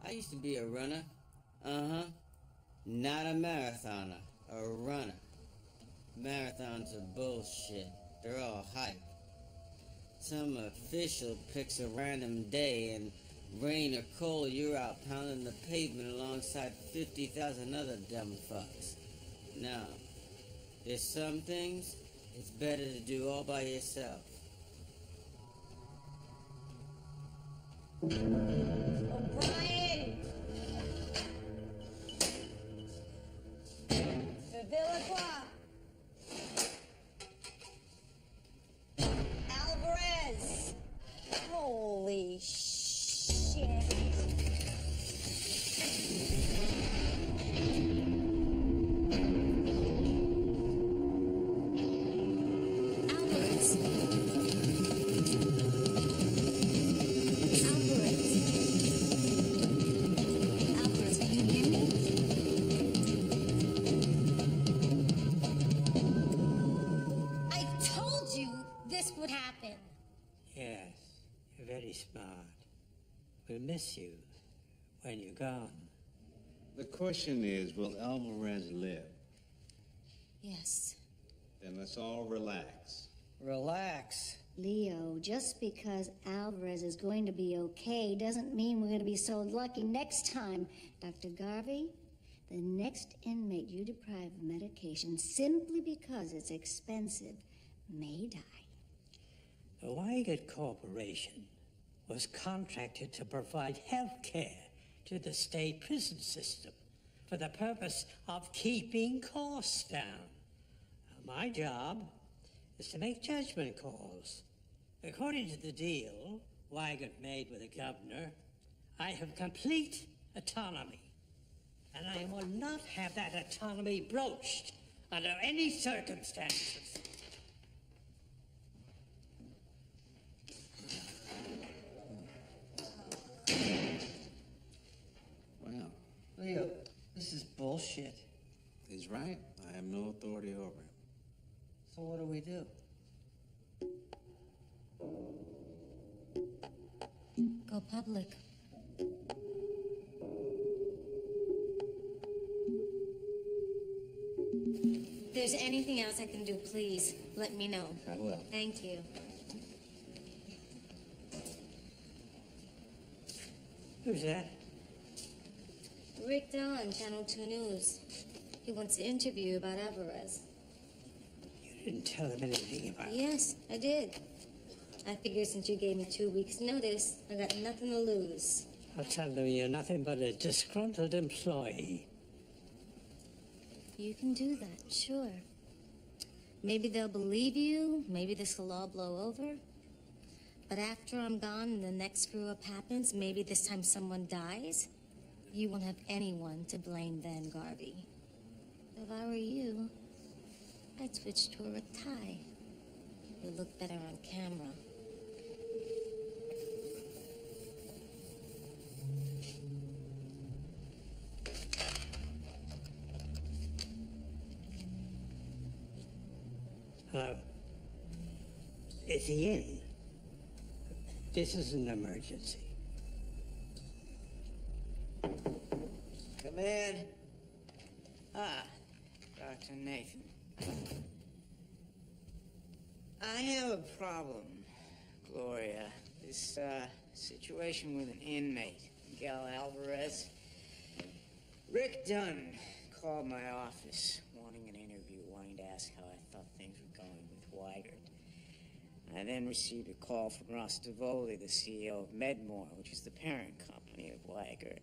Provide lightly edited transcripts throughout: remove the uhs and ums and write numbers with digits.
I used to be a runner. Not a marathoner, a runner. Marathons are bullshit. They're all hype. Some official picks a random day and rain or cold, you're out pounding the pavement alongside 50,000 other dumb fucks. Now, there's some things it's better to do all by yourself. O'Brien! Villaqua! Alvarez! Holy shit! Would happen. Yes, you're very smart. We'll miss you when you're gone. The question is, will Alvarez live? Yes. Then let's all relax. Relax. Leo, just because Alvarez is going to be okay doesn't mean we're going to be so lucky next time. Dr. Garvey, the next inmate you deprive of medication simply because it's expensive may die. The Weigert Corporation was contracted to provide health care to the state prison system for the purpose of keeping costs down. My job is to make judgment calls. According to the deal Weigert made with the governor, I have complete autonomy, and I will not have that autonomy broached under any circumstances. Well, Leo, this is bullshit. he's right. I have no authority over him. So what do we do? Go public. If there's anything else I can do, please let me know. I will. Thank you. Who's that? Rick Dunn, Channel 2 News. He wants to interview you about Alvarez. You didn't tell him anything about it. Yes, I did. I figured since you gave me 2 weeks' notice, I got nothing to lose. I'll tell them you're nothing but a disgruntled employee. You can do that, sure. Maybe they'll believe you, maybe this will all blow over. But after I'm gone and the next screw-up happens, maybe this time someone dies, you won't have anyone to blame then, Garvey. If I were you, I'd switch to a tie. You look better on camera. Is he in? This is an emergency. Come in. Ah, Dr. Nathan. I have a problem, Gloria. This, situation with an inmate, Miguel Alvarez. Rick Dunn called my office, wanting an interview, wanting to ask how I thought things were going with Weigert. I then received a call from Ross Davoli, the CEO of Medmore, which is the parent company of Weigert.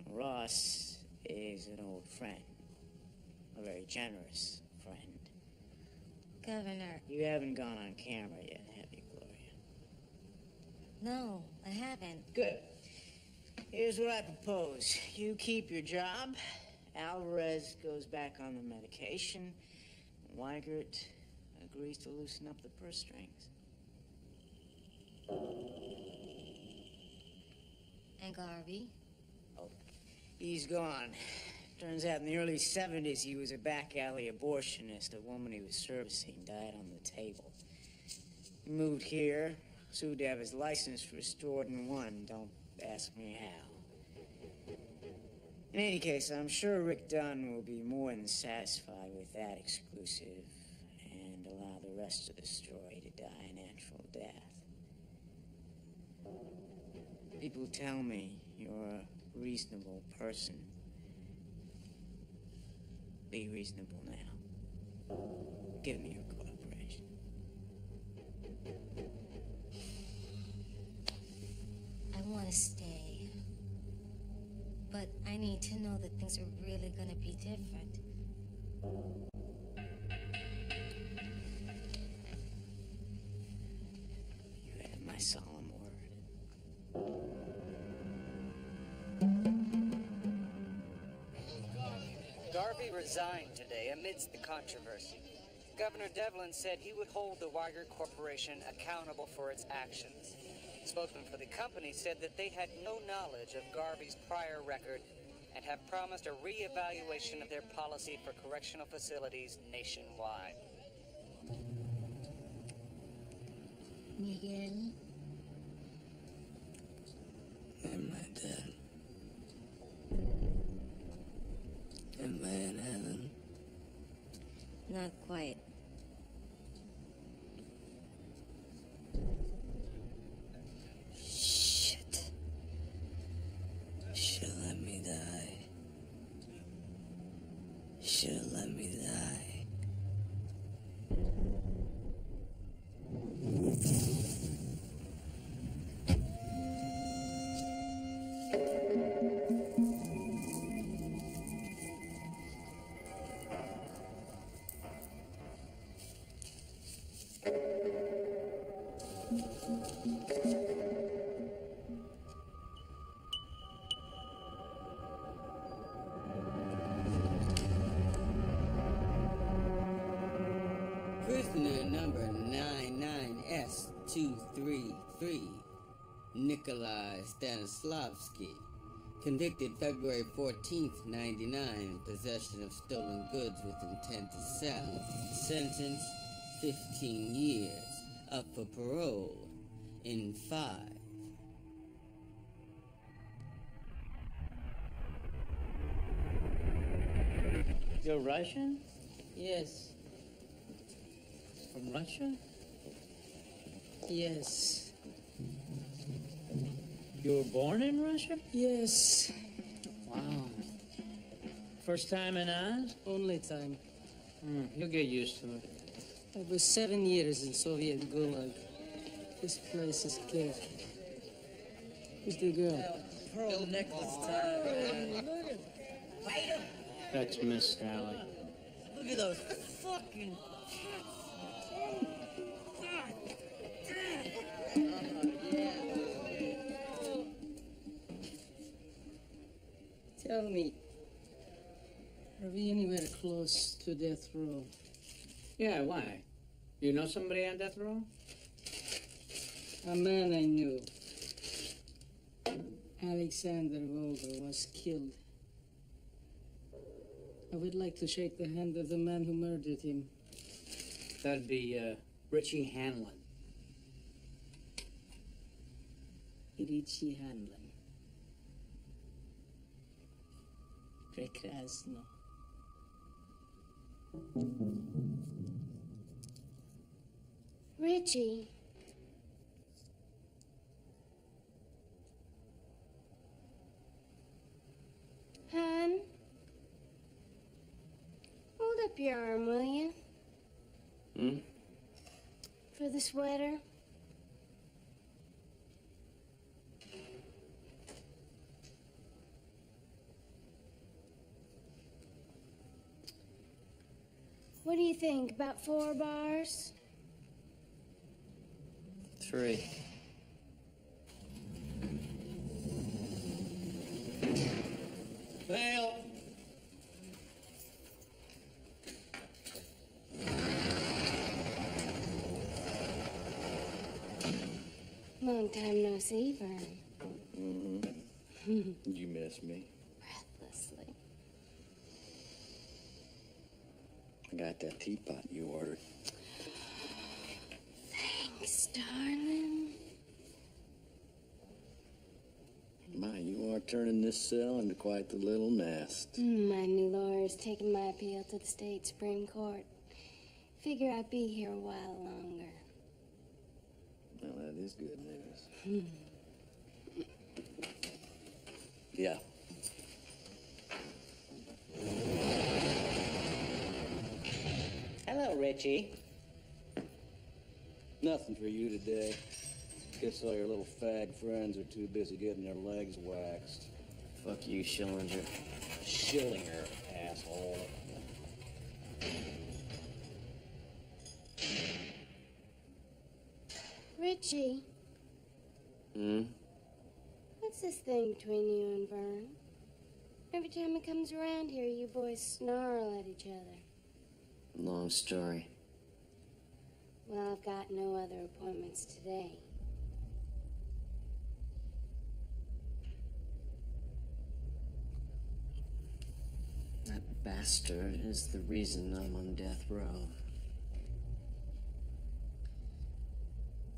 Ross is an old friend, a very generous friend. Governor. You haven't gone on camera yet, have you, Gloria? No, I haven't. Good. Here's what I propose. You keep your job. Alvarez goes back on the medication. Weigert agrees to loosen up the purse strings. And Garvey? Oh, he's gone. Turns out in the early 70s, he was a back alley abortionist. A woman he was servicing died on the table. He moved here, sued to have his license restored, and won. Don't ask me how. In any case, I'm sure Rick Dunn will be more than satisfied with that exclusive and allow the rest of the story to die a natural death. People tell me you're a reasonable person. Be reasonable now. Give me your cooperation. I want to stay. But I need to know that things are really going to be different. You have my solemn word. Garvey resigned today amidst the controversy. Governor Devlin said he would hold the Weigert Corporation accountable for its actions. Spokesman for the company said that they had no knowledge of Garvey's prior record and have promised a re-evaluation of their policy for correctional facilities nationwide. Miguel? Am I dead? Am I in heaven? Not quite. Shit. She'll let me die. She'll let me die. Prisoner number 99S03E03, Nikolai Stanislavski, convicted February 14th, 99, possession of stolen goods with intent to sell. Sentence, 15 years, up for parole in 5. You're Russian? Yes. From Russia? Yes. You were born in Russia? Yes. Wow. First time in Oz? Only time. You'll get used to it. I was 7 years in Soviet Gulag. This place is killer. Who's the girl? Pearl necklace time. That's Miss Sally. Look at those fucking Tell me, Are we anywhere close to death row? Yeah, why? You know somebody on death row? A man I knew, Alexander Vogel, was killed. I would like to shake the hand of the man who murdered him. That'd be, Richie Hanlon. Rinki Hanlon. Прекрасно. Richie. Hon? Hold up your arm, will you? Hmm? For the sweater. What do you think? About 4 bars? 3. Fail. Long time no see, Vern. Mm-hmm. You miss me. Breathlessly. I got that teapot you ordered. Thanks, darling. My, you are turning this cell into quite the little nest. My new lawyer's taking my appeal to the state Supreme Court. Figure I'd be here a while longer. Well, that is good news. Yeah. Hello, Richie. Nothing for you today. Guess all your little fag friends are too busy getting their legs waxed. Fuck you, Schillinger. Schillinger, asshole. Richie, Hmm? what's this thing between you and Vern? Every time he comes around here, you boys snarl at each other. Long story. Well, I've got no other appointments today. That bastard is the reason I'm on death row.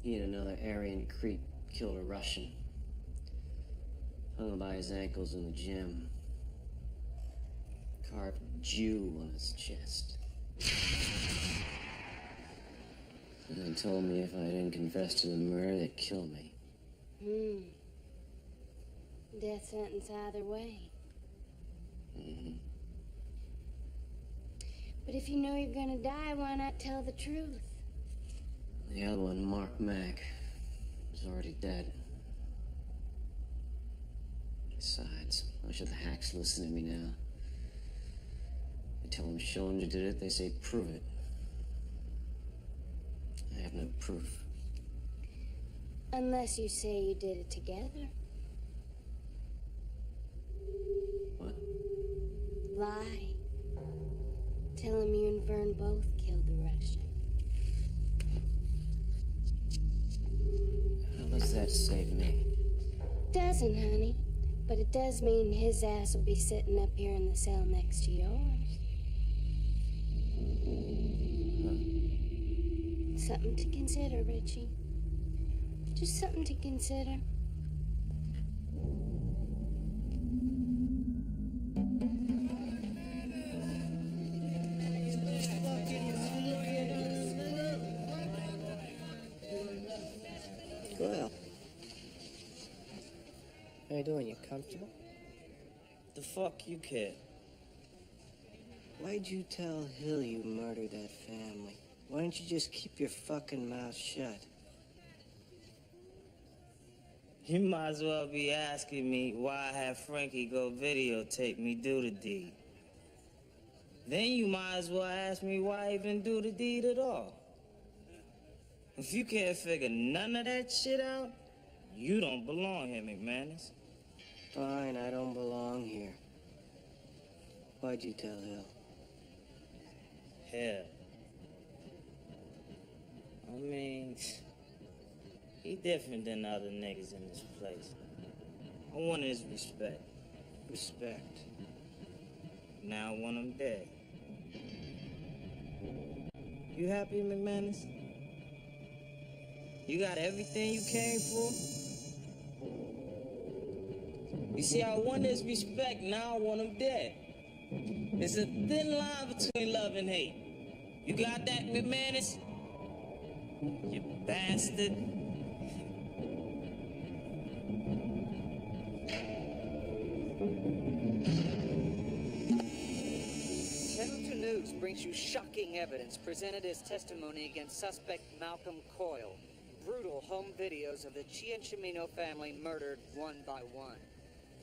He and another Aryan creep killed a Russian. Hung him by his ankles in the gym. Carved Jew on his chest. And they told me if I didn't confess to the murder, they'd kill me. Death sentence either way. Mm-hmm. But if you know you're gonna die, why not tell the truth? The other one, Mark Mack, was already dead. Besides, why should the hacks listen to me now? I tell them Schillinger did it, they say prove it. I have no proof. Unless you say you did it together. What? Lie. Tell him you and Vern both killed the Russian. How does that save me? Doesn't, honey. But it does mean his ass will be sitting up here in the cell next to yours. Something to consider, Richie. Just something to consider. Well. How you doing? You comfortable? The fuck you care? Why'd you tell Hill you murdered that family? Why don't you just keep your fucking mouth shut? You might as well be asking me why I had Frankie go videotape me do the deed. Then you might as well ask me why I even do the deed at all. If you can't figure none of that shit out, you don't belong here, McManus. Fine, I don't belong here. Why'd you tell Hill? Hell. I mean, he different than other niggas in this place. I wanted his respect. Respect. Now I want him dead. You happy, McManus? You got everything you came for? You see, I want his respect, now I want him dead. There's a thin line between love and hate. You got that, McManus? You bastard. Channel 2 News brings you shocking evidence presented as testimony against suspect Malcolm Coyle. Brutal home videos of the Ciancimino family murdered one by one.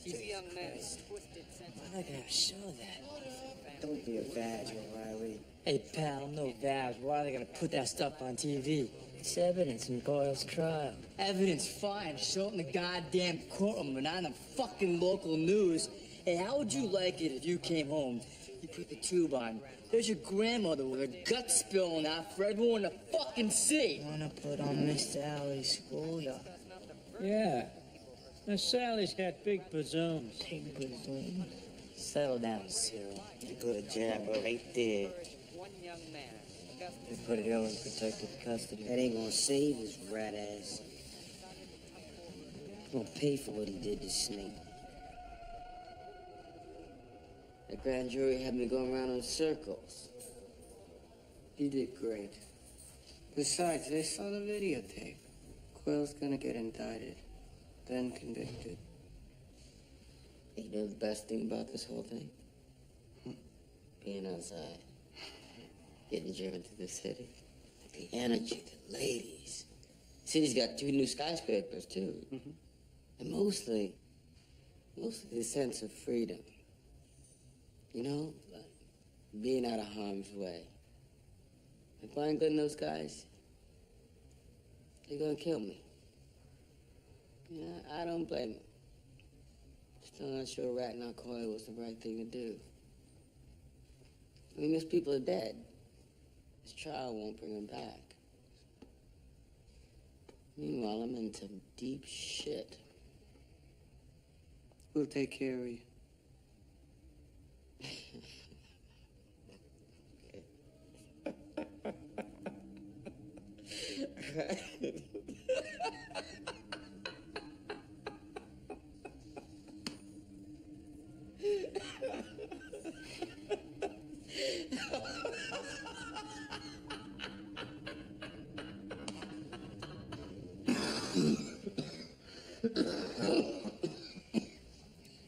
Jesus Two young men Christ. twisted sense. Why are they gonna show that? Don't be a vag, O'Reilly. Hey, pal, I'm no vag. Why are they gonna put that stuff on TV? It's evidence in Coyle's trial. Evidence, fine. Show it in the goddamn courtroom, but not in the fucking local news. Hey, how would you like it if you came home, you put the tube on, there's your grandmother with her guts spilling out for everyone to fucking see? Wanna put on Mr. Alley's schoolyard? Yeah. Miss Sally's got big presumes. Big presume. Settle down, Cyril. You put a jabber right there. One young man. They put Hill in protective custody. That ain't gonna save his rat ass. He's gonna pay for what he did to Snake. The grand jury had me going around in circles. You did great. Besides, they saw the videotape. Quill's gonna get indicted, then convicted. You know the best thing about this whole thing? Being outside. Getting driven to the city. The energy, the ladies. City's got 2 new skyscrapers, too. And mostly the sense of freedom. You know, like being out of harm's way. If I ain't good in those guys, they're gonna kill me. Yeah, I don't blame them. Still not sure ratting out Coyle was the right thing to do. I mean, those people are dead. This trial won't bring them back. Meanwhile, I'm in some deep shit. We'll take care of you.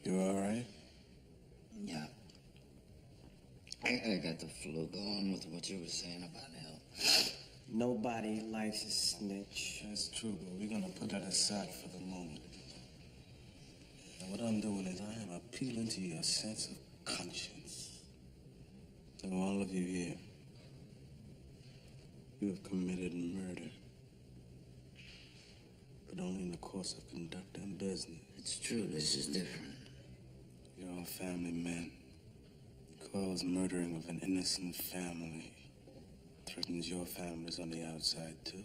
You all right? Yeah. I got the flu. Go on with what you were saying about Hill. Nobody likes a snitch. That's true, but we're gonna put that aside for the moment. And what I'm doing is I am appealing to your sense of conscience. To all of you here, you have committed murder. But only in the course of conducting business. It's true, this is different. You're all family men. Coyle's murdering of an innocent family threatens your families on the outside, too.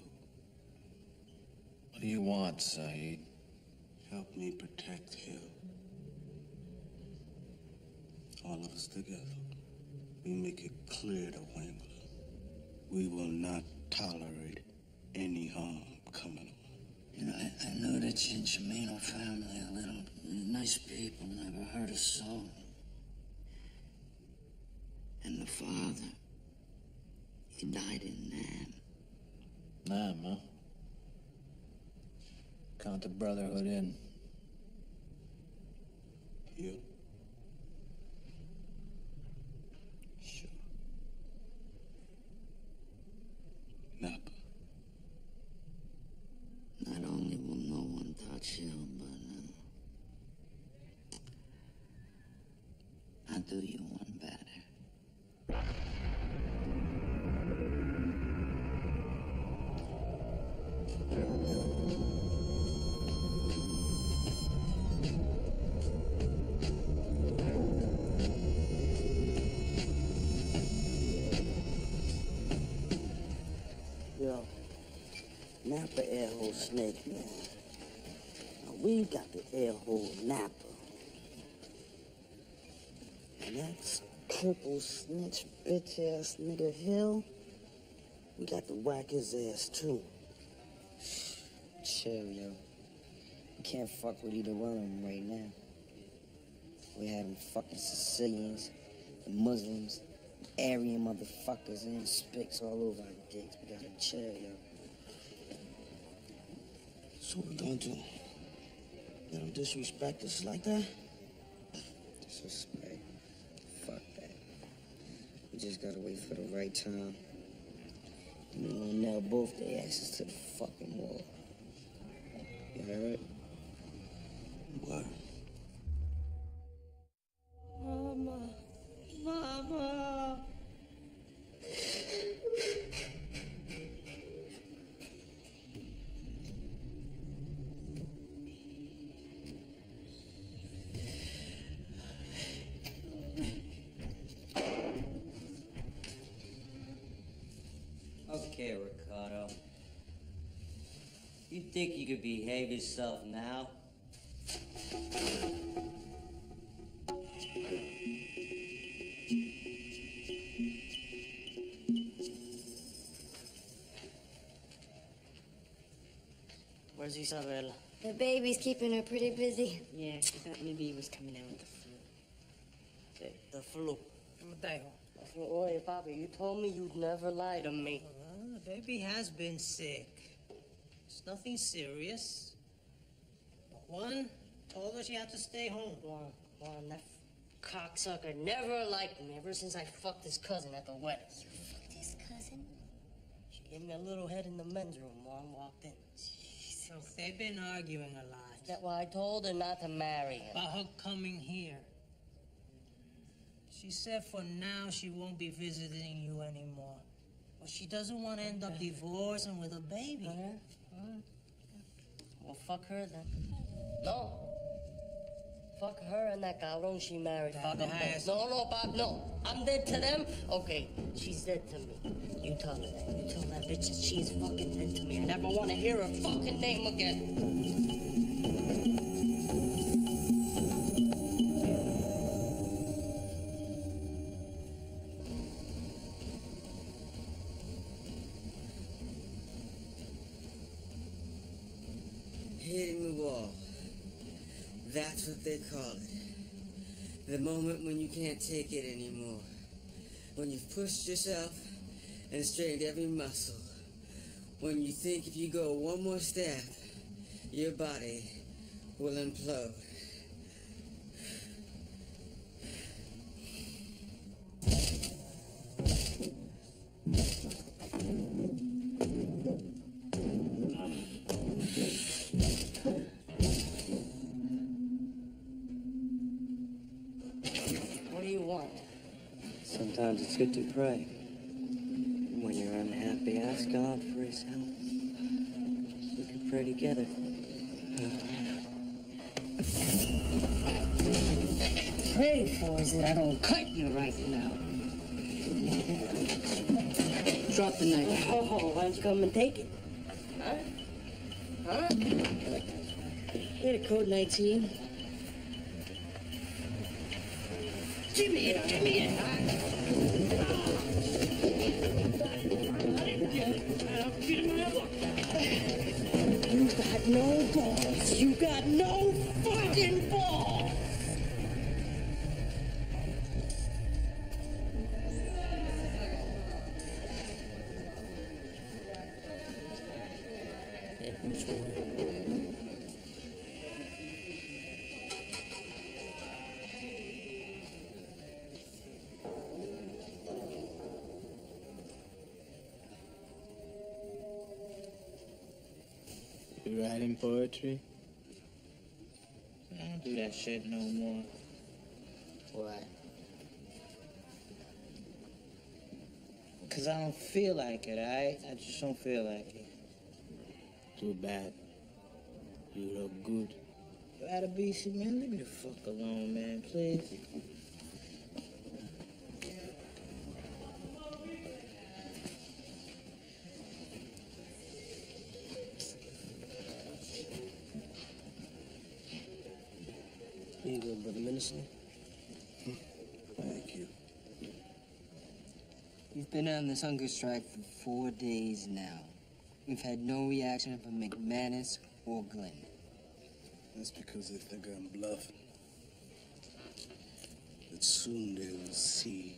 What do you want, Saeed? Help me protect Hill. All of us together. We make it clear to Wengler. We will not tolerate any harm coming on. You know, I know the Ciancimino family a little. Nice people, never heard a soul. And the father, he died in Nam. Nah, huh? Count the Brotherhood in. You? Sure. Napa. Not only will no one touch Hill, but I'll do you one better. Napa air hole snake, man. Now we got the air hole Napa. And that cripple snitch bitch ass nigga Hill, we got to whack his ass too. Chill, yo. We can't fuck with either one of them right now. We had them fucking Sicilians, the Muslims, Aryan motherfuckers, and spics all over our dicks. We gotta chill, yo. So what we gonna do? Let them disrespect us like that? Disrespect? Fuck that. We just gotta wait for the right time. And we're gonna nail both their asses to the fucking wall. You heard? What? Mama. Mama. Okay, Ricardo. You think you could behave yourself now? Where's Isabella? The baby's keeping her pretty busy. Yeah, she thought maybe he was coming out with the flu. The flu. Mateo. Oye, Papa, you told me you'd never lie to me. The baby has been sick. It's nothing serious. But Juan told her she had to stay home. Juan, that cocksucker never liked me ever since I fucked his cousin at the wedding. You fucked his cousin? She gave me a little head in the men's room while I walked in. So they've been arguing a lot. That's why I told her not to marry him. About her coming here. She said for now she won't be visiting you anymore. But she doesn't want to end up divorced and with a baby. Well, fuck her then. No. Fuck her and that cabron she married. Fuck them both. No, Bob, no. I'm dead to them? Okay, she's dead to me. You tell her that. You tell that bitch that she's fucking dead to me. I never want to hear her fucking name again. Hitting the wall. That's what they call it. The moment when you can't take it anymore. When you've pushed yourself and strained every muscle. When you think if you go one more step, your body will implode. Sometimes it's good to pray. When you're unhappy, ask God for his help. We can pray together. Pray for is that I don't cut you right now. Drop the knife. Oh, why don't you come and take it? Huh? Huh? Here, code 19. Give me it, give me it. You got no balls. You got no fucking balls. You writing poetry? I don't do that shit no more. Why? Because I don't feel like it, alright? I just don't feel like it. Too bad. You look good. You gotta be, see, man, leave me the fuck alone, man, please. Brother Minister. Thank you. We've been on this hunger strike for 4 days now. We've had no reaction from McManus or Glenn. That's because they think I'm bluffing. But soon they will see.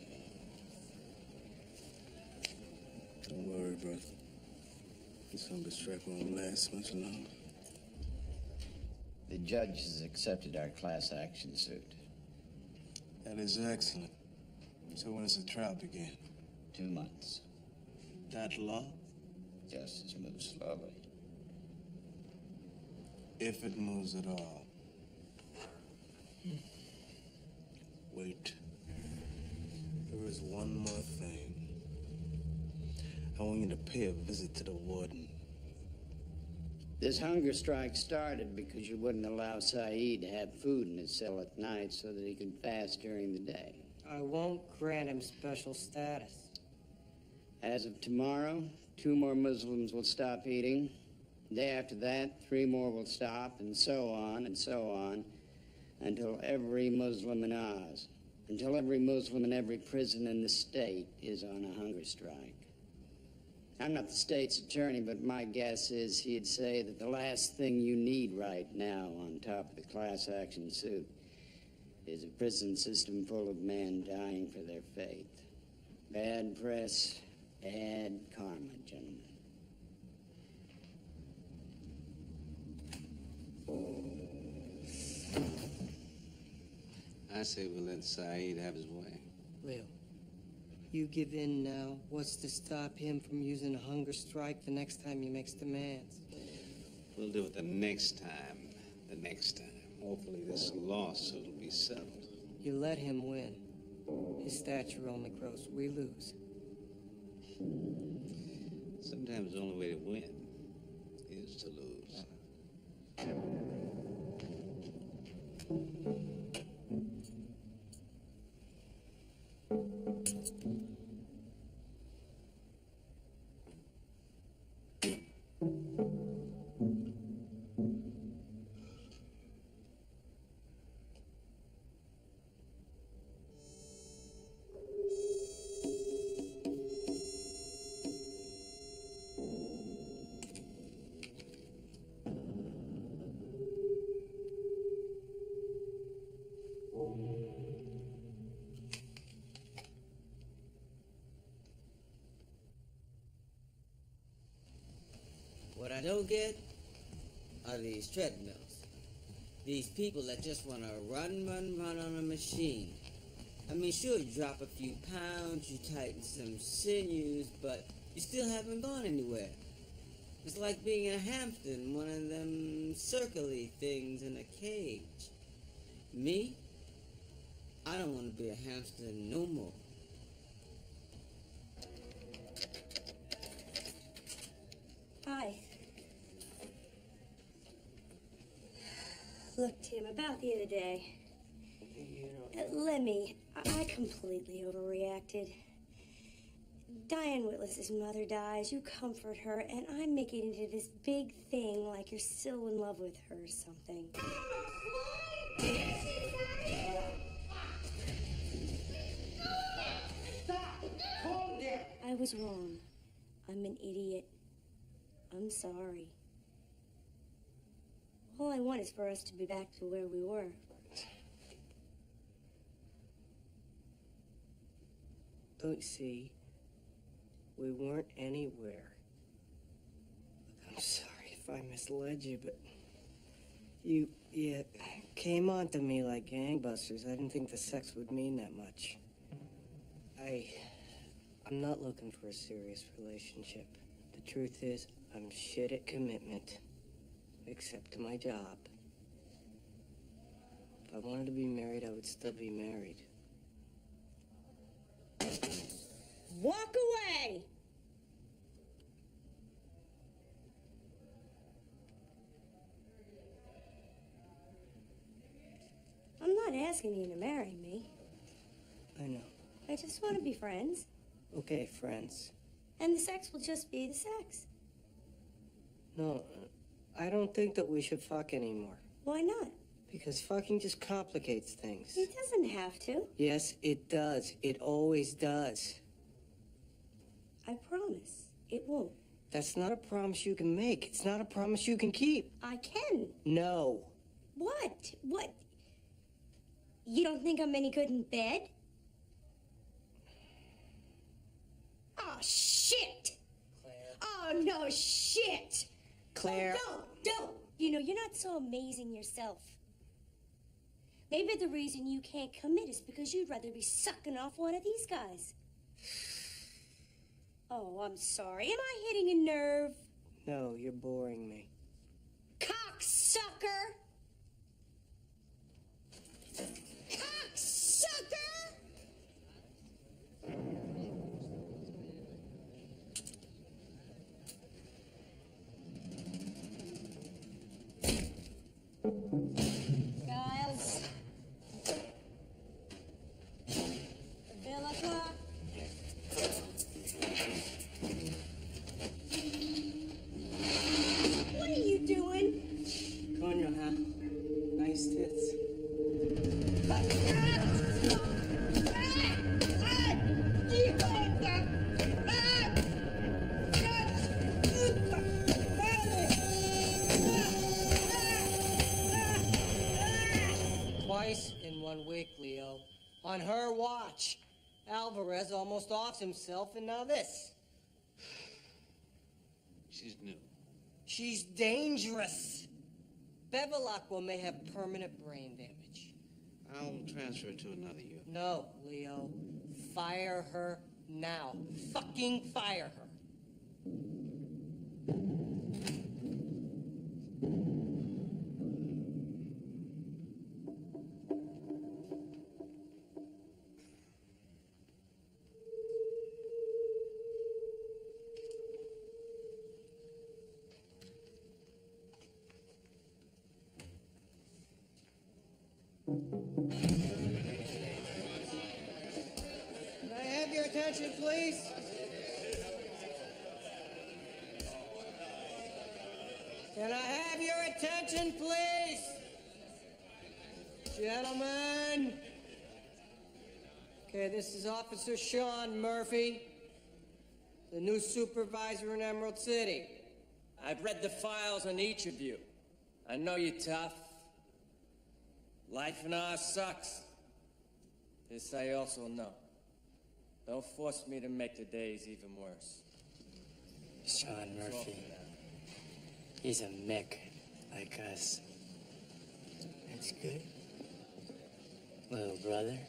Don't worry, brother. This hunger strike won't last much longer. The judge has accepted our class action suit. That is excellent. So when does the trial begin? 2 months. That long? Justice moves slowly. If it moves at all. Wait. There is one more thing. I want you to pay a visit to the warden. This hunger strike started because you wouldn't allow Saeed to have food in his cell at night so that he could fast during the day. I won't grant him special status. As of tomorrow, 2 more Muslims will stop eating. The day after that, 3 more will stop, and so on, until every Muslim in Oz, until every Muslim in every prison in the state is on a hunger strike. I'm not the state's attorney, but my guess is he'd say that the last thing you need right now on top of the class action suit is a prison system full of men dying for their faith. Bad press, bad karma, gentlemen. I say we let Saeed have his way. Will, you give in now. What's to stop him from using a hunger strike the next time he makes demands? We'll do it the next time. Hopefully this lawsuit will be settled. You let him win. His stature only grows. We lose. Sometimes the only way to win is to lose. What I don't get are these treadmills. These people that just want to run on a machine. I mean, sure, you drop a few pounds, you tighten some sinews, but you still haven't gone anywhere. It's like being in a hamster in one of them circle-y things in a cage. Me? I don't want to be a hamster no more. Hi. Look, Tim, about the other day. I completely overreacted. Diane Whitlis's mother dies, you comfort her, and I'm making it into this big thing like you're still in love with her or something. I was wrong. I'm an idiot. I'm sorry. All I want is for us to be back to where we were. Don't you see? We weren't anywhere. Look, I'm sorry if I misled you, but you came onto me like gangbusters. I didn't think the sex would mean that much. I'm not looking for a serious relationship. The truth is, I'm shit at commitment, except to my job. If I wanted to be married, I would still be married. Walk away! I'm not asking you to marry me. I know. I just want to be friends. Okay, friends. And the sex will just be the sex. No, I don't think that we should fuck anymore. Why not? Because fucking just complicates things. It doesn't have to. Yes, it does. It always does. I promise. It won't. That's not a promise you can make. It's not a promise you can keep. I can. No. What? What? You don't think I'm any good in bed? Oh, shit! Claire. Oh, no, shit! Claire. Oh, don't! You know, you're not so amazing yourself. Maybe the reason you can't commit is because you'd rather be sucking off one of these guys. Oh, I'm sorry. Am I hitting a nerve? No, you're boring me. Cocksucker! Cocksucker! Giles. The bill o'clock. What are you doing? Coño, huh? Nice tits. Twice in 1 week, Leo. On her watch. Alvarez almost offs himself, and now this. She's new. She's dangerous. Bevilacqua may have permanent brain damage. I'll transfer her to another unit. No, Leo. Fire her now. Fucking fire her. Can I have your attention, please? Can I have your attention, please? Gentlemen. Okay, this is Officer Sean Murphy, the new supervisor in Emerald City. I've read the files on each of you. I know you're tough. Life in ours sucks. This I also know. Don't force me to make the days even worse. Sean Murphy. He's a Mick, like us. That's good. Little brother,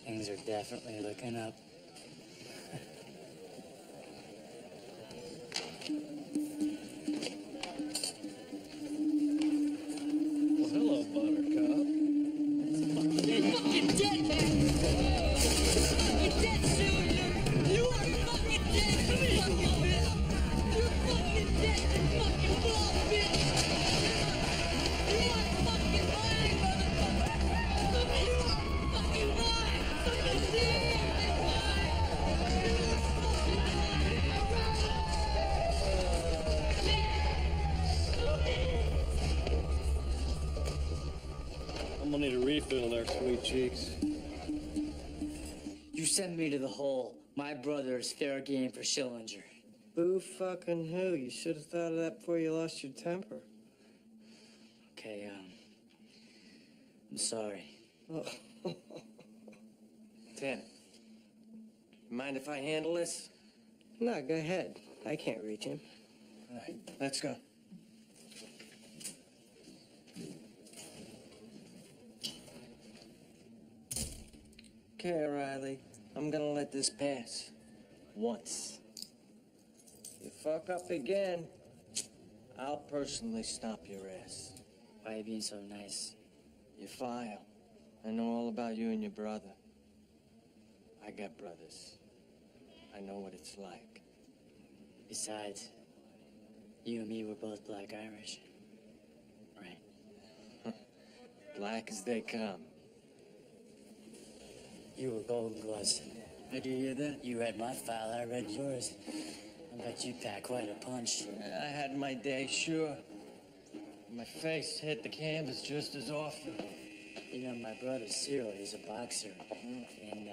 things are definitely looking up. Well, hello, Buttercup. You're fucking dead, man! You're dead, Silver! You are fucking dead! Fucking bitch! You're fucking dead and fucking blood, bitch! You are fucking lying, motherfucker! You are fucking lying! Fucking dead and lying! You are fucking I'm gonna need a refill there, sweet cheeks. You sent me to the hole. My brother is fair game for Schillinger. Boo fucking who? You should have thought of that before you lost your temper. Okay, I'm sorry. Oh. Ten. Mind if I handle this? No, go ahead. I can't reach him. All right, let's go. Okay, Riley. I'm gonna let this pass. Once. You fuck up again, I'll personally stop your ass. Why are you being so nice? Your file. I know all about you and your brother. I got brothers. I know what it's like. Besides, you and me were both black Irish. Right. Black as they come. You were Golden Gloves. Did you hear that? You read my file, I read yours. I bet you packed quite a punch. I had my day, sure. My face hit the canvas just as often. You know, my brother Cyril, he's a boxer. And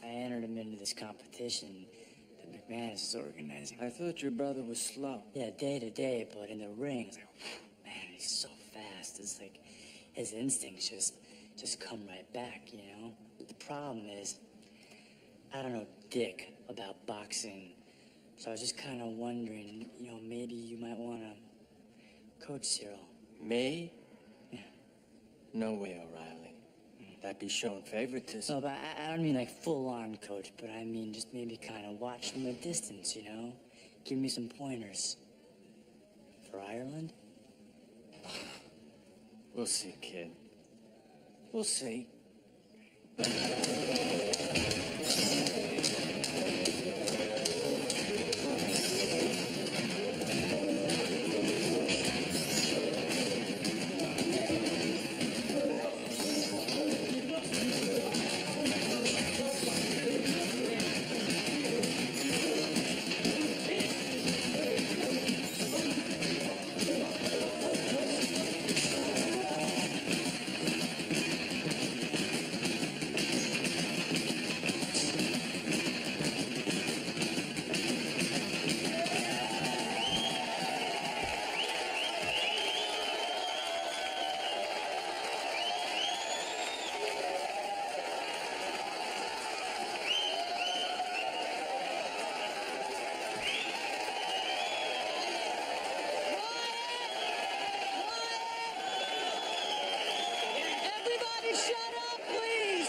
I entered him into this competition that McManus is organizing. I thought your brother was slow. Yeah, day to day, but in the ring, it's like, man, he's so fast. It's like his instincts just come right back, you know? But the problem is, I don't know dick about boxing. So I was just kind of wondering, you know, maybe you might want to coach Cyril. Me? Yeah. No way, O'Reilly. That'd be showing favoritism. No, but I don't mean like full-on coach, but I mean just maybe kind of watch from a distance, you know? Give me some pointers. For Ireland? We'll see, kid. We'll see. Everybody shut up, please!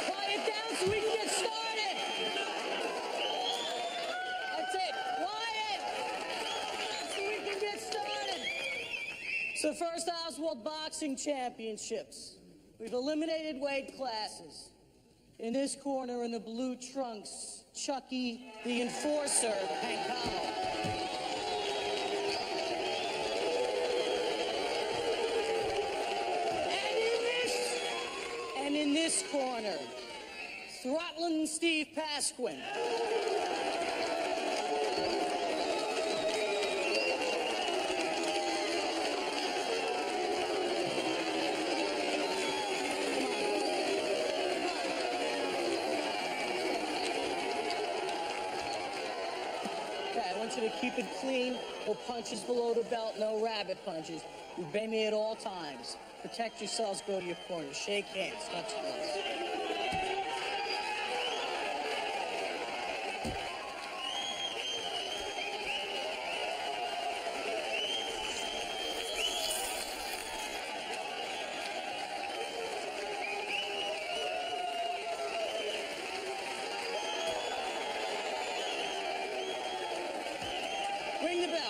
Quiet down so we can get started! That's it, quiet! So we can get started! So first Oswald Boxing Championships. We've eliminated weight classes. In this corner in the blue trunks, Chucky the Enforcer, Pancano. And in this corner, throttling Steve Pasquin. Okay, I want you to keep it clean. No punches below the belt, no rabbit punches. You obey me at all times. Protect yourselves, go to your corner. Shake hands, touch gloves. Ring the bell.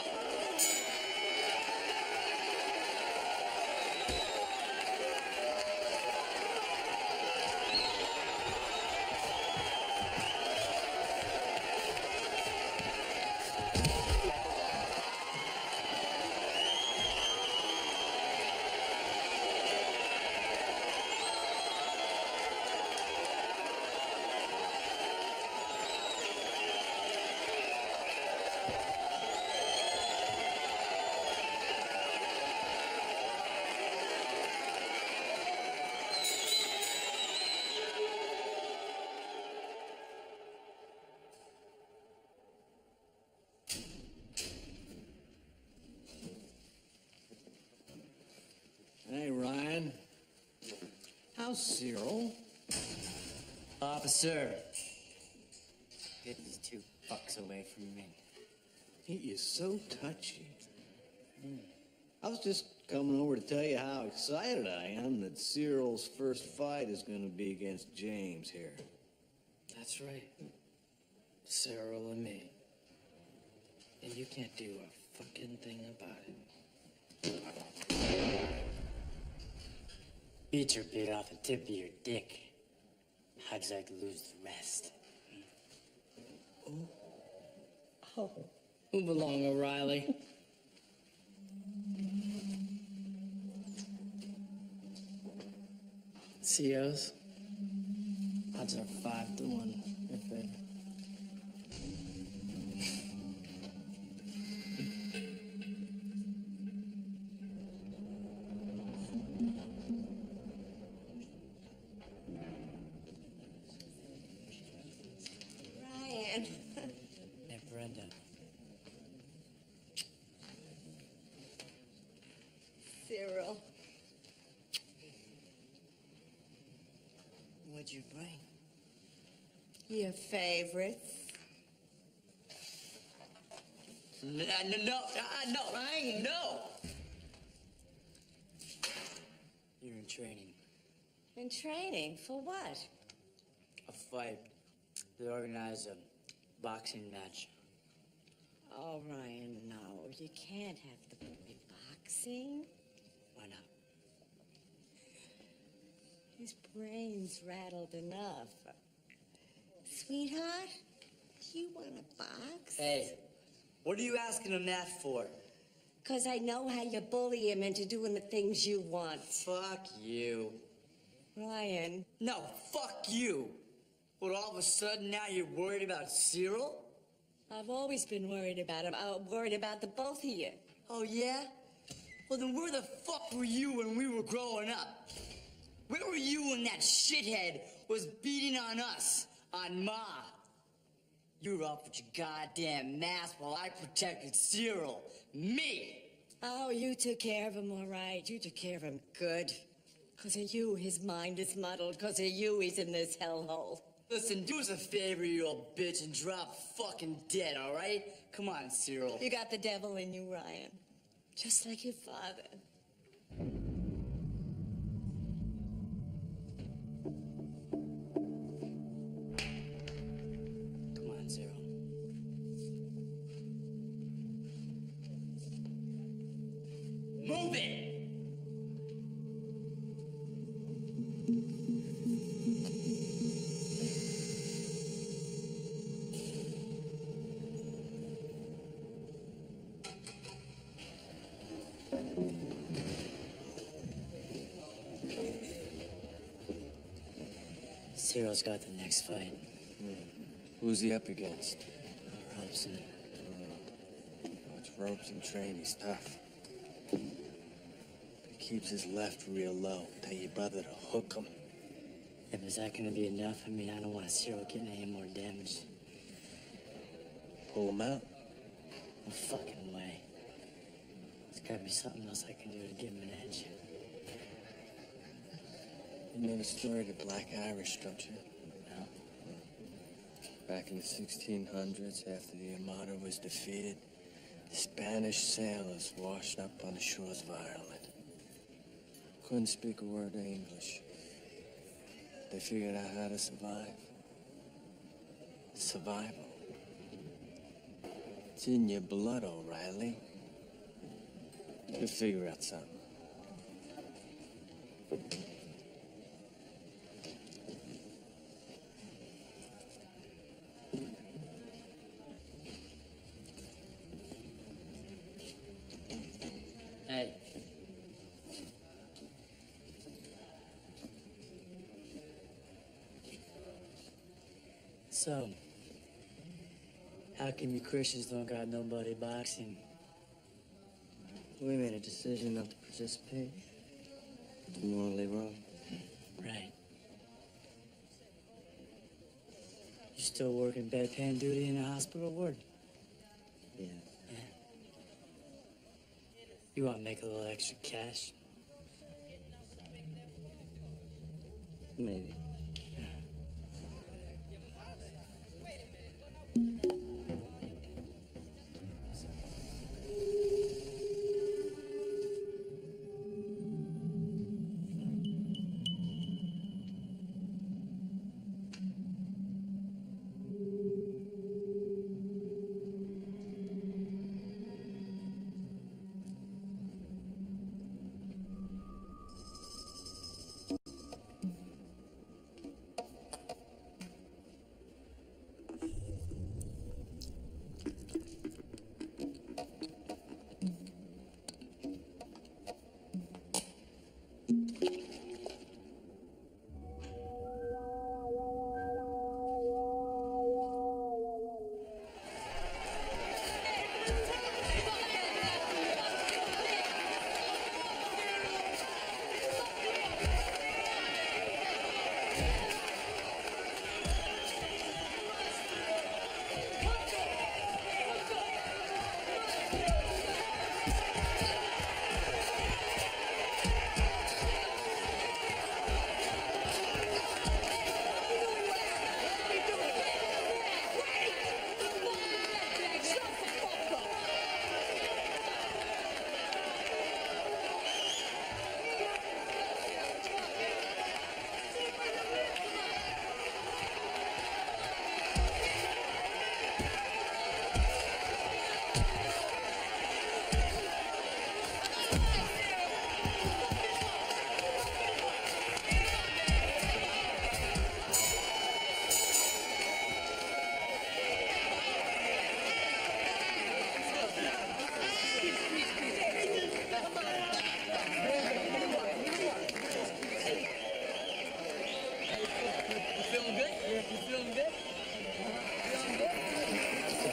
Hey, Ryan. How's Cyril? Officer, get these two fucks away from me. He is so touchy. I was just coming over to tell you how excited I am that Cyril's first fight is going to be against James here. That's right. Cyril and me. And you can't do a fucking thing about it. Beat your bit off the tip of your dick. How'd you like to lose the rest? Oh. Move along, O'Reilly. COs? Odds are 5 to 1 in favor. you bring? Your favorites? No, Ryan. no! You're in training. In training? For what? A fight. They organized a boxing match. Oh, Ryan, no. You can't have the boy boxing. Why not? His brain's rattled enough. Sweetheart, you want to box? Hey, what are you asking him that for? Because I know how you bully him into doing the things you want. Fuck you. Ryan. No, fuck you. What, all of a sudden now you're worried about Cyril? I've always been worried about him. I'm worried about the both of you. Oh, yeah? Well, then where the fuck were you when we were growing up? Where were you when that shithead was beating on us, on Ma? You were up with your goddamn mask while I protected Cyril. Me! Oh, you took care of him all right. You took care of him good. Because of you, his mind is muddled. Because of you, he's in this hellhole. Listen, do us a favor, you old bitch, and drop fucking dead, all right? Come on, Cyril. You got the devil in you, Ryan. Just like your father. Come on, Cyril. Move it! Cyril's got the next fight. Who's he up against? Robson. It's ropes and train, he's tough. He keeps his left real low. Tell your brother to hook him. Yeah, but is that gonna be enough? I mean, I don't want Cyril getting any more damage. Pull him out? No fucking way. There's gotta be something else I can do to give him an edge. You know the story of the Black Irish, don't you? No. Back in the 1600s, after the Armada was defeated, the Spanish sailors washed up on the shores of Ireland. Couldn't speak a word of English. They figured out how to survive. Survival. It's in your blood, O'Reilly. You'll figure out something. Hey. So, how come you Christians don't got nobody boxing? We made a decision not to participate. It's morally wrong. Right. You still working bedpan duty in a hospital ward? Yeah. Yeah. You want to make a little extra cash? Maybe.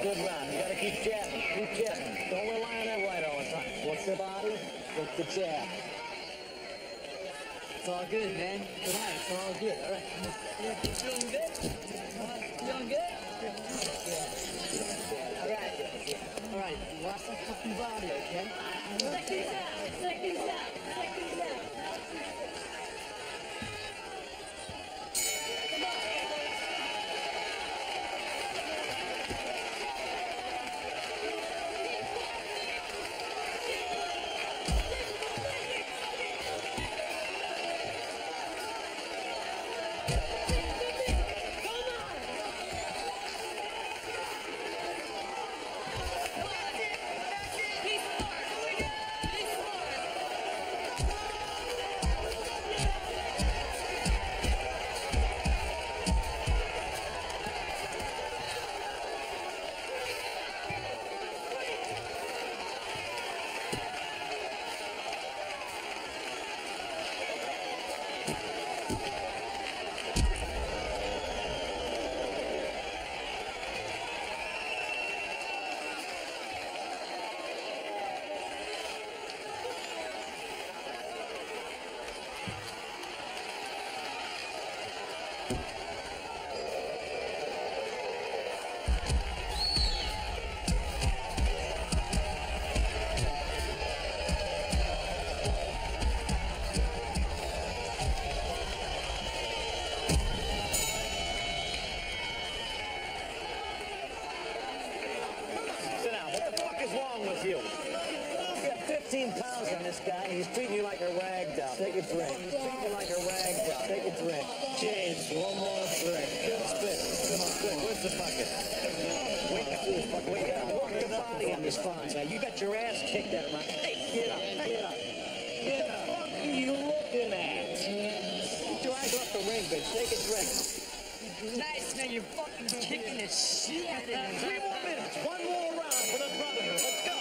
good round. You gotta keep jabbing. Keep jabbing. Don't rely on that right all the time. Work the body, work the jab. It's all good, man. All right, it's all good. All right. You feeling good? Feeling good? All right. All right. Watch that fucking body, okay? Seconds out. Seconds out. Seconds out. Sit down. What the fuck is wrong with you? You got 15 pounds on this guy, and he's treating you like a rag doll. Take a drink. Treating you like a rag doll. Take a drink. James, one more drink. Spit. Come on, quick. Where's the bucket? Wait up. Work the body on this fine. Now, you got your ass kicked out of my... Hey, get up. Get up. Get up. What are you looking at? Get your eyes off the ring, bitch. Take a drink. Nice, man. You're fucking kicking the shit out of me. 3 more minutes. One more round for the brotherhood. Let's go.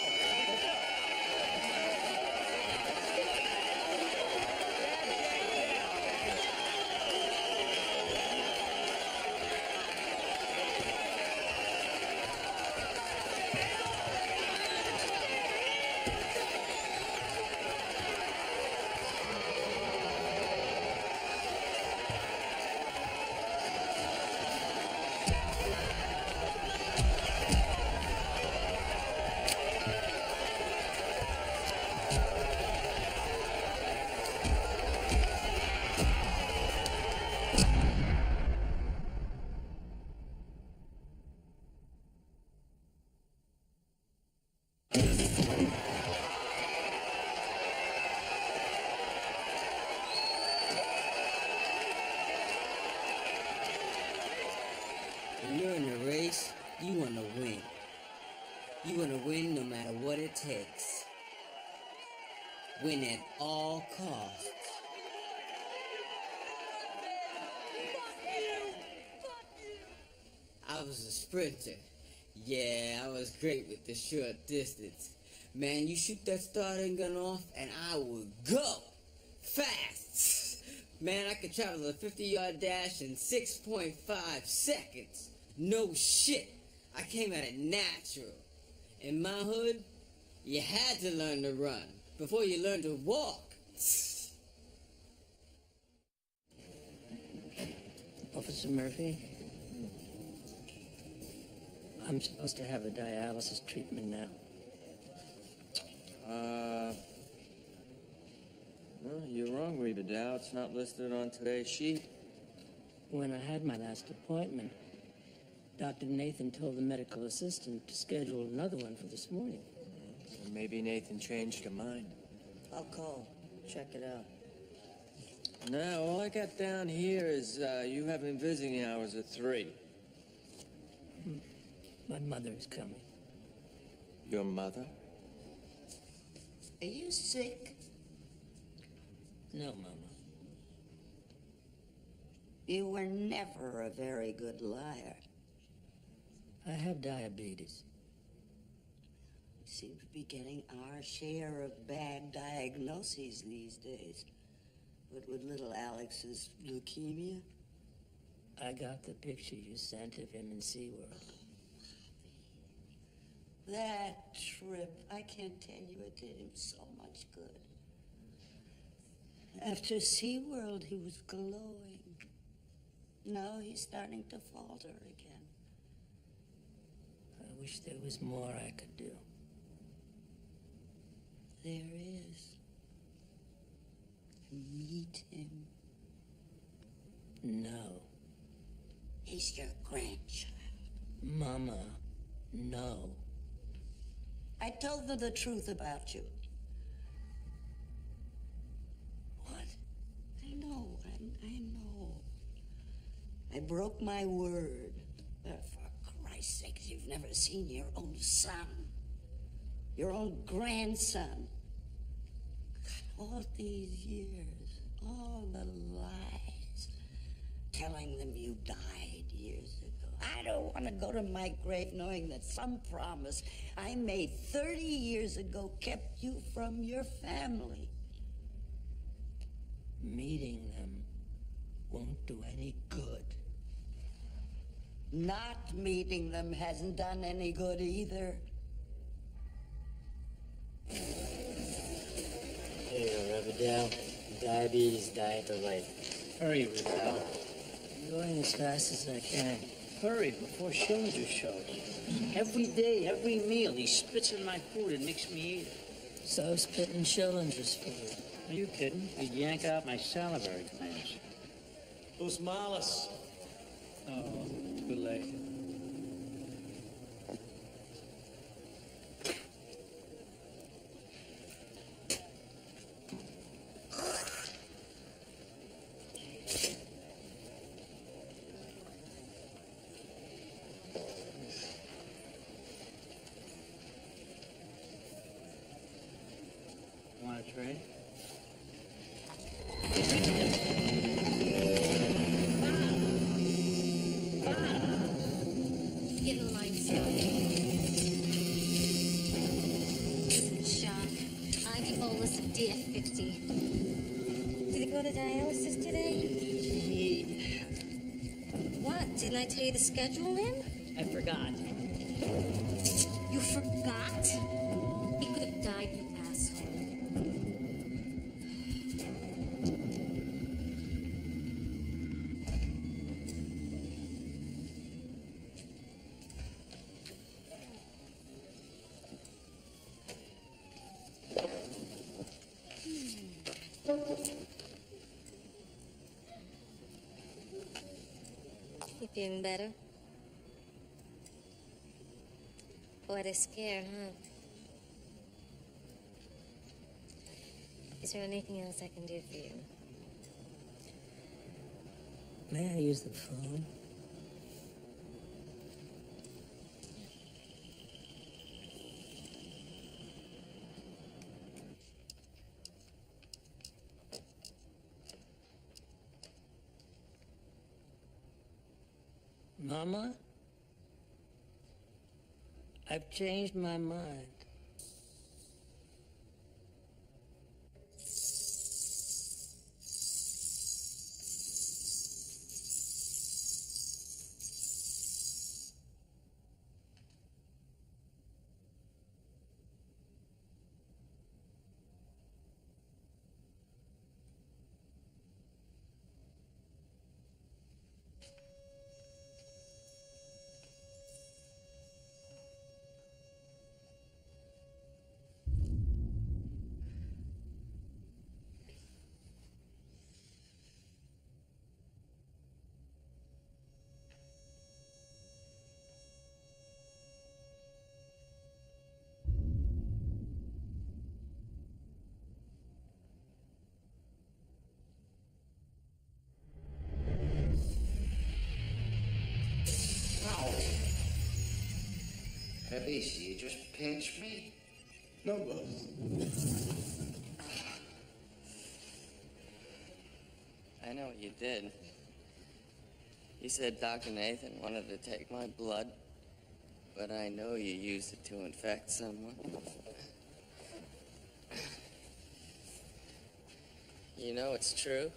When you're in a race, you want to win. You want to win no matter what it takes. Win at all costs. I was a sprinter. Yeah, I was great with the short distance. Man, you shoot that starting gun off and I would go fast. Man, I could travel a 50-yard dash in 6.5 seconds. No shit. I came at it natural. In my hood, you had to learn to run before you learned to walk. Officer Murphy, I'm supposed to have a dialysis treatment now. Well, you're wrong, Reba Dow. It's not listed on today's sheet. When I had my last appointment, Dr. Nathan told the medical assistant to schedule another one for this morning. So maybe Nathan changed her mind. I'll call. Check it out. No, all I got down here is you having visiting hours at 3. My mother is coming. Your mother? Are you sick? No, Mama. You were never a very good liar. I have diabetes. We seem to be getting our share of bad diagnoses these days. What with little Alex's leukemia? I got the picture you sent of him in SeaWorld. That trip, I can't tell you, it did him so much good. After SeaWorld, he was glowing. Now he's starting to falter again. I wish there was more I could do. There is. Meet him. No. He's your grandchild. Mama, no. I told them the truth about you. What? I know. I broke my word. For Christ's sake, you've never seen your own son. Your own grandson. God, all these years, all the lies, telling them you died years ago. I don't want to go to my grave knowing that some promise I made 30 years ago kept you from your family. Meeting them won't do any good. Not meeting them hasn't done any good either. Here, rub it down. Diabetes diet for life. Hurry, Rizal. I'm going as fast as I can. Hurry before Schillinger shows. Every day, every meal, he spits in my food and makes me eat it. So spitting Schillinger's food. Are you kidding? He'd yank out my salivary glands. Los malas. Oh, too late. Want a trade? Get in line, Scott. Shock. IV bolus of DF50. Did he go to dialysis today? What? Didn't I tell you to schedule him? I forgot. You forgot? He could have died, you asshole. You feeling better? Quite a scare, huh? Is there anything else I can do for you? May I use the phone? Mama? I've changed my mind. Alicia, you just pinched me? No, boss. I know what you did. You said Dr. Nathan wanted to take my blood, but I know you used it to infect someone. You know it's true.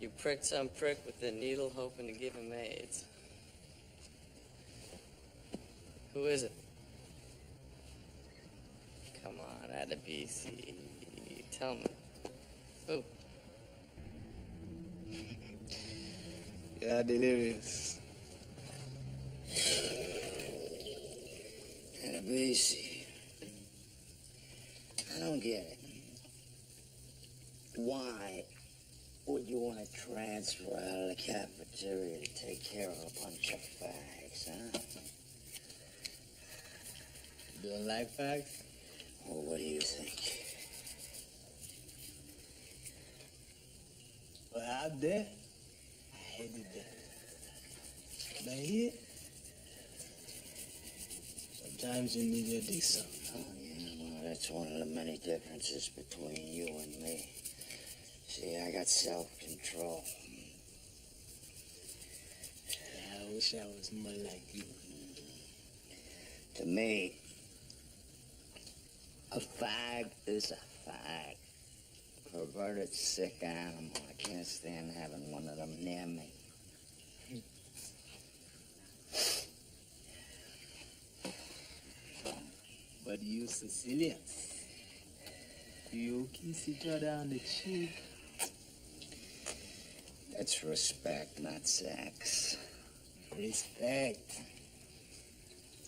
You pricked some prick with a needle hoping to give him AIDS. Who is it? Come on, Adabisi. Tell me. Who? Yeah, delirious. Adabisi. I don't get it. Why would you want to transfer out of the cafeteria to take care of a bunch of fags, huh? You don't like fags? Well, what do you think? Well, out there, I hated that. But here, sometimes you need your dick sucked. Oh, yeah, well, that's one of the many differences between you and me. See, I got self-control. Yeah, I wish I was more like you. To me, a fag is a fag. Perverted, sick animal. I can't stand having one of them near me. But you Sicilian, you kiss each other on the cheek. That's respect, not sex. Respect.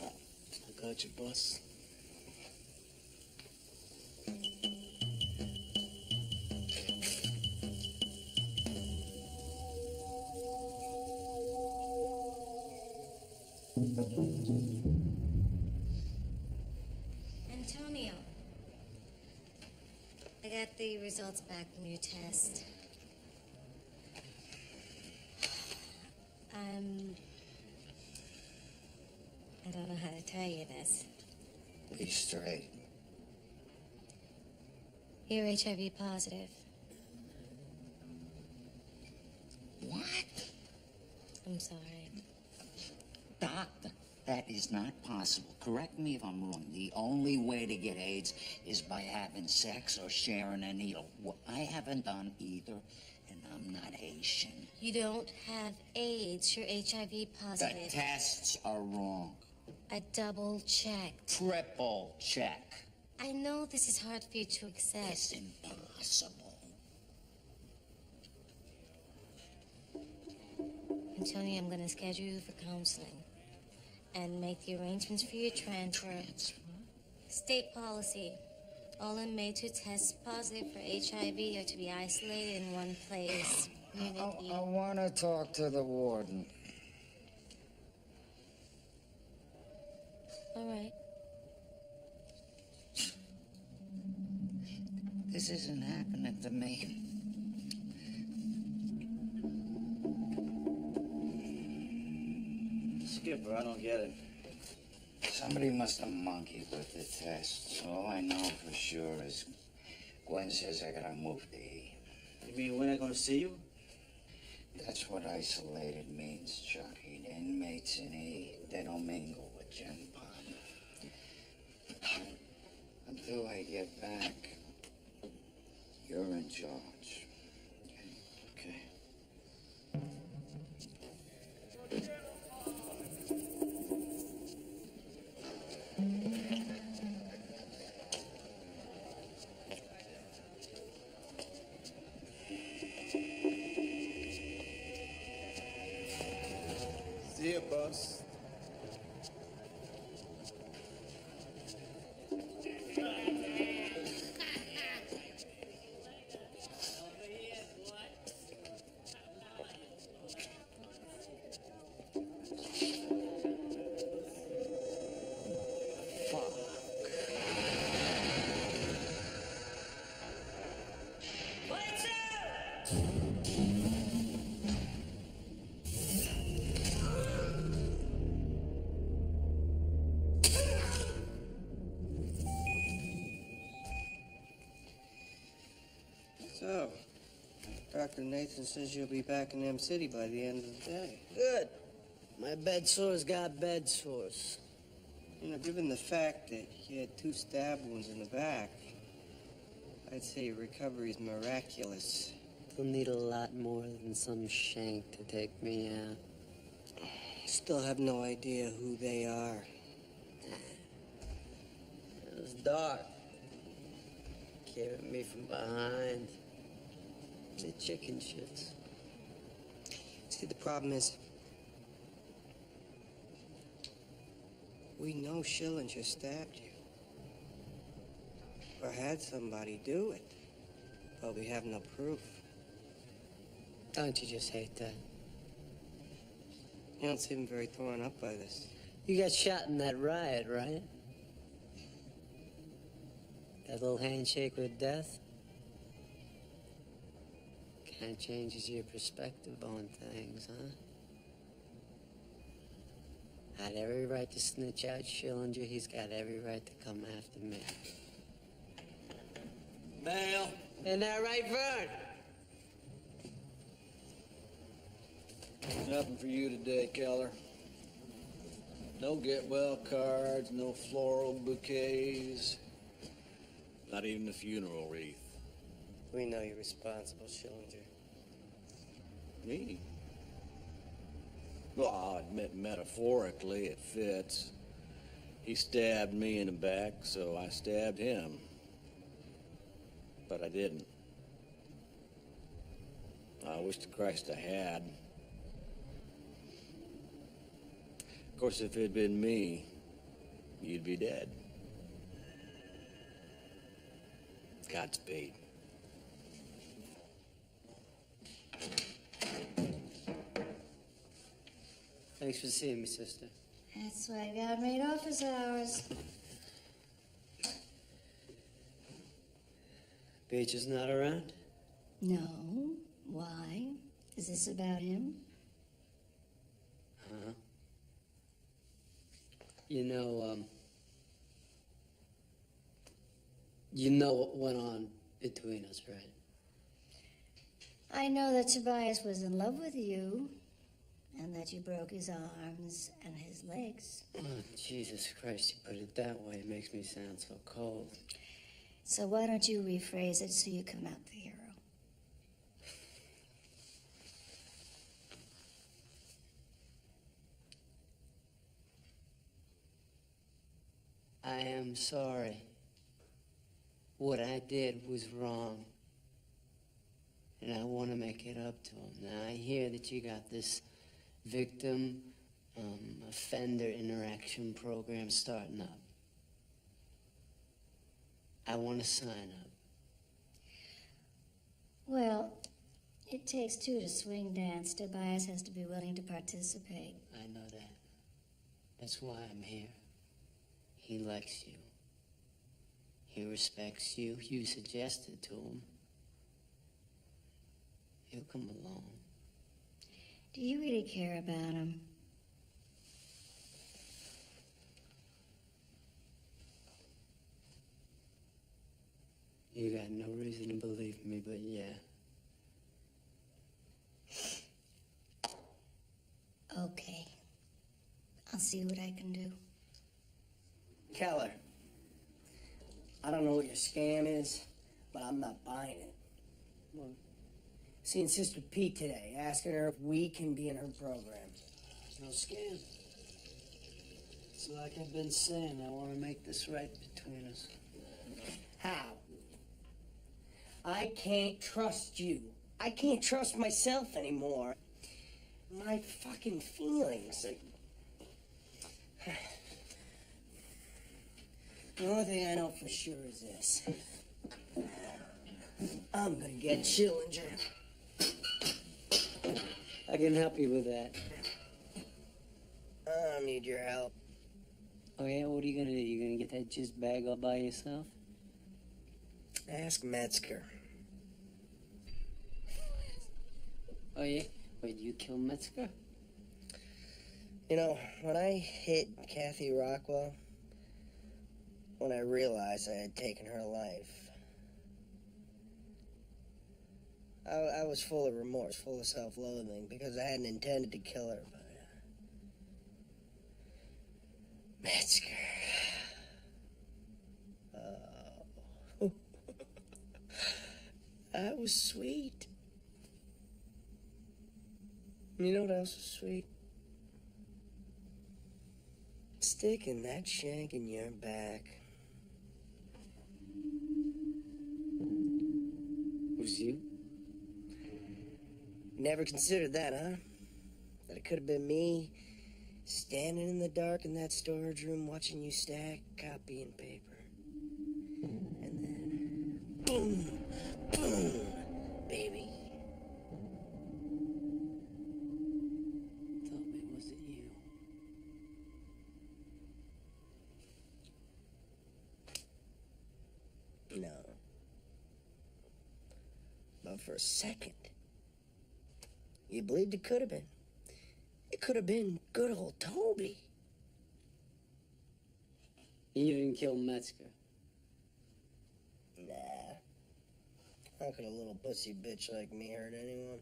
I got you, boss. Antonio, I got the results back from your test. I don't know how to tell you this. Be straight. You're HIV positive. What? I'm sorry. Doctor, that is not possible. Correct me if I'm wrong. The only way to get AIDS is by having sex or sharing a needle. Well, I haven't done either, and I'm not Haitian. You don't have AIDS. You're HIV positive. The tests are wrong. I double-checked. Triple check. I know this is hard for you to accept. It's impossible. Antonio, I'm going to schedule you for counseling and make the arrangements for your transfer. State policy. All inmates who test positive for HIV are to be isolated in one place. I want to talk to the warden. All right. This isn't happening to me. Skipper, I don't get it. Somebody must have monkeyed with the tests. All I know for sure is Gwen says I gotta move to E. You mean we're not gonna see you? That's what isolated means, Chucky. The inmates in E, they don't mingle with Gen Pop. Until I get back, you're in charge. Okay? See you, boss. So, Dr. Nathan says you'll be back in M City by the end of the day. Good. My bed sores got bed sores. You know, given the fact that you had 2 stab wounds in the back, I'd say your recovery's miraculous. You'll need a lot more than some shank to take me out. Still have no idea who they are. It was dark. Came at me from behind. The chicken shits. See, the problem is, we know Schillinger stabbed you. Or had somebody do it. But we have no proof. Don't you just hate that? You don't seem very torn up by this. You got shot in that riot, right? That little handshake with death? Kind of changes your perspective on things, huh? I had every right to snitch out Schillinger. He's got every right to come after me. Mail. Isn't that right, Vern? Nothing for you today, Keller. No get-well cards, no floral bouquets. Not even a funeral wreath. We know you're responsible, Schillinger. Me? Well, I'll admit metaphorically it fits. He stabbed me in the back, so I stabbed him. But I didn't. I wish to Christ I had. Of course, if it had been me, you'd be dead. Godspeed. Thanks for seeing me, sister. That's why God made office hours. Beach is not around? No. Why? Is this about him? Uh-huh. You know what went on between us, right? I know that Tobias was in love with you, and that you broke his arms and his legs. Oh, Jesus Christ, you put it that way. It makes me sound so cold. So why don't you rephrase it so you come out the hero? I am sorry. What I did was wrong. And I want to make it up to him. Now, I hear that you got this victim offender interaction program starting up. I want to sign up. Well, it takes two to swing dance. Tobias has to be willing to participate. I know that. That's why I'm here. He likes you. He respects you. You suggested to him. He'll come along. Do you really care about him? You got no reason to believe me, but yeah. Okay. I'll see what I can do. Keller, I don't know what your scam is, but I'm not buying it. What? Seeing Sister Pete today, asking her if we can be in her program. It's no scam. It's like I've been saying, I want to make this right between us. How? I can't trust you. I can't trust myself anymore. My fucking feelings. The only thing I know for sure is this. I'm gonna get Schillinger. I can help you with that. I don't need your help. Oh yeah, what are you gonna do? You gonna get that jizz bag all by yourself? Ask Metzger. Oh yeah? Wait, you killed Metzger? You know, when I hit Kathy Rockwell, when I realized I had taken her life, I was full of remorse, full of self-loathing, because I hadn't intended to kill her, but... Metzger... Oh... That was sweet. You know what else was sweet? It's Sticking that shank in your back. Was you? Never considered that, huh? That it could have been me, standing in the dark in that storage room watching you stack copy and paper. And then, boom, boom, baby. Told me it wasn't you. No. But for a second, you believed it could have been. It could have been good old Toby. You didn't kill Metzger. Nah. How could a little pussy bitch like me hurt anyone?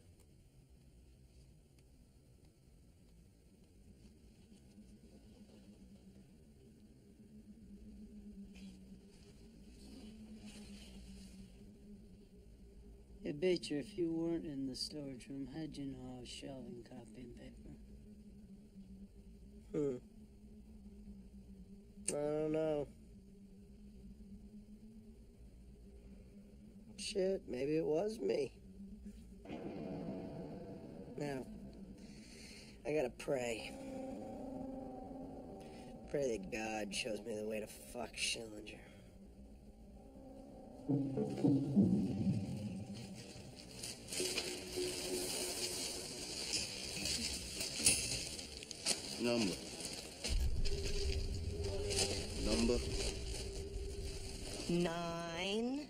Hey, Beecher, if you weren't in the storage room, how'd you know I was shelving copy and paper? I don't know. Shit, maybe it was me. Now, I gotta pray. Pray that God shows me the way to fuck Schillinger. Number. 9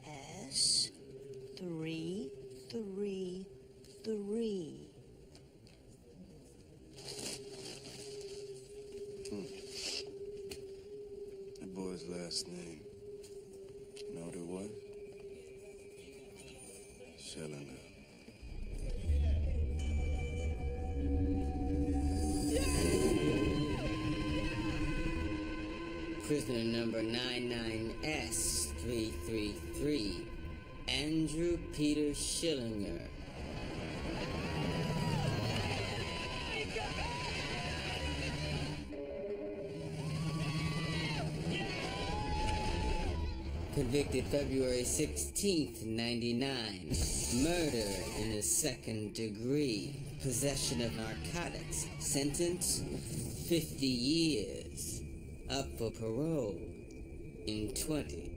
S03E03. That boy's last name. You know what it was? Schillinger. Prisoner number 99S333, Andrew Peter Schillinger. Convicted February 16th, 99. Murder in the second degree. Possession of narcotics. Sentence, 50 years. Up for parole in 20.